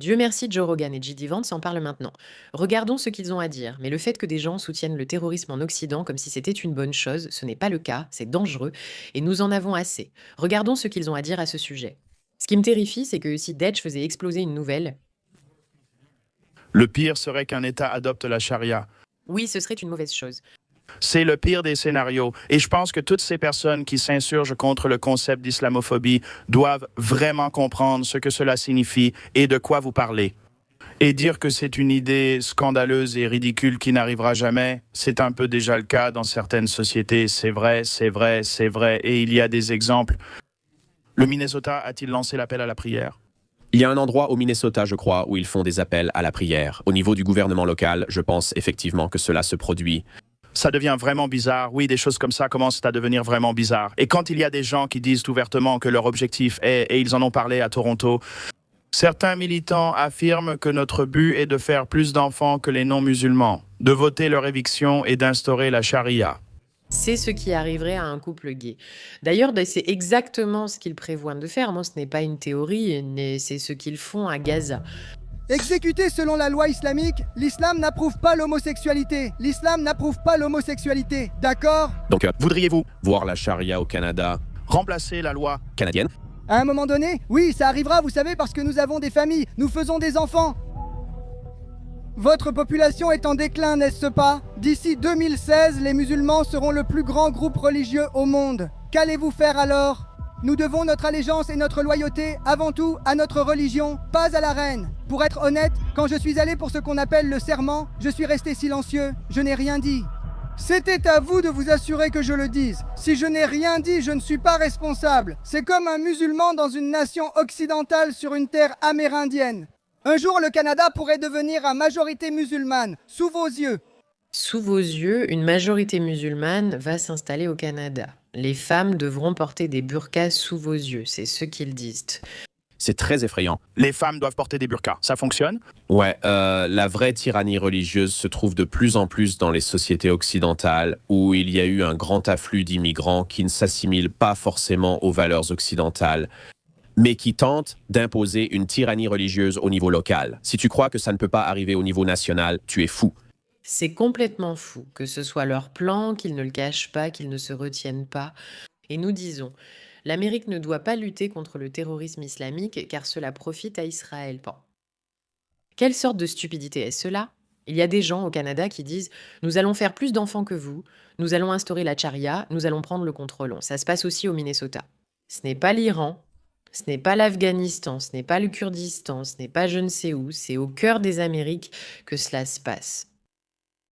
Dieu merci, Joe Rogan et J.D. Vance en parlent maintenant. Regardons ce qu'ils ont à dire, mais le fait que des gens soutiennent le terrorisme en Occident comme si c'était une bonne chose, ce n'est pas le cas, c'est dangereux, et nous en avons assez. Regardons ce qu'ils ont à dire à ce sujet. Ce qui me terrifie, c'est que si Daesh faisait exploser une nouvelle, Le pire serait qu'un État adopte la charia. oui, ce serait une mauvaise chose. C'est le pire des scénarios. Et je pense que toutes ces personnes qui s'insurgent contre le concept d'islamophobie doivent vraiment comprendre ce que cela signifie et de quoi vous parlez. Et dire que c'est une idée scandaleuse et ridicule qui n'arrivera jamais, c'est un peu déjà le cas dans certaines sociétés. C'est vrai, c'est vrai, c'est vrai. Et il y a des exemples. Le Minnesota a-t-il lancé l'appel à la prière? Il y a un endroit au Minnesota, je crois, où ils font des appels à la prière. Au niveau du gouvernement local, je pense effectivement que cela se produit. Ça devient vraiment bizarre. Oui, des choses comme ça commencent à devenir vraiment bizarres. Et quand il y a des gens qui disent ouvertement que leur objectif est, et ils en ont parlé à Toronto, certains militants affirment que notre but est de faire plus d'enfants que les non-musulmans, de voter leur éviction et d'instaurer la charia. C'est ce qui arriverait à un couple gay. D'ailleurs, c'est exactement ce qu'ils prévoient de faire. Moi, ce n'est pas une théorie, c'est ce qu'ils font à Gaza. Exécuté selon la loi islamique, l'islam n'approuve pas l'homosexualité. L'islam n'approuve pas l'homosexualité. D'accord? Donc, Voudriez-vous voir la charia au Canada remplacer la loi canadienne? À un moment donné, oui, ça arrivera, vous savez, parce que nous avons des familles, nous faisons des enfants. Votre population est en déclin, n'est-ce pas? D'ici 2016, les musulmans seront le plus grand groupe religieux au monde. Qu'allez-vous faire alors? Nous devons notre allégeance et notre loyauté avant tout à notre religion, pas à la reine. Pour être honnête, quand je suis allé pour ce qu'on appelle le serment, je suis resté silencieux, je n'ai rien dit. C'était à vous de vous assurer que je le dise. Si je n'ai rien dit, je ne suis pas responsable. C'est comme un musulman dans une nation occidentale sur une terre amérindienne. Un jour, le Canada pourrait devenir à majorité musulmane, sous vos yeux. Sous vos yeux, une majorité musulmane va s'installer au Canada. Les femmes devront porter des burqas sous vos yeux, c'est ce qu'ils disent. C'est très effrayant. Les femmes doivent porter des burqas. Ça fonctionne? Ouais, la vraie tyrannie religieuse se trouve de plus en plus dans les sociétés occidentales où il y a eu un grand afflux d'immigrants qui ne s'assimilent pas forcément aux valeurs occidentales, mais qui tentent d'imposer une tyrannie religieuse au niveau local. Si tu crois que ça ne peut pas arriver au niveau national, tu es fou. C'est complètement fou, que ce soit leur plan, qu'ils ne le cachent pas, qu'ils ne se retiennent pas. Et nous disons, l'Amérique ne doit pas lutter contre le terrorisme islamique car cela profite à Israël. Bon. Quelle sorte de stupidité est cela? Il y a des gens au Canada qui disent nous allons faire plus d'enfants que vous, nous allons instaurer la charia, nous allons prendre le contrôle. Ça se passe aussi au Minnesota. Ce n'est pas l'Iran, ce n'est pas l'Afghanistan, ce n'est pas le Kurdistan, ce n'est pas je ne sais où, c'est au cœur des Amériques que cela se passe.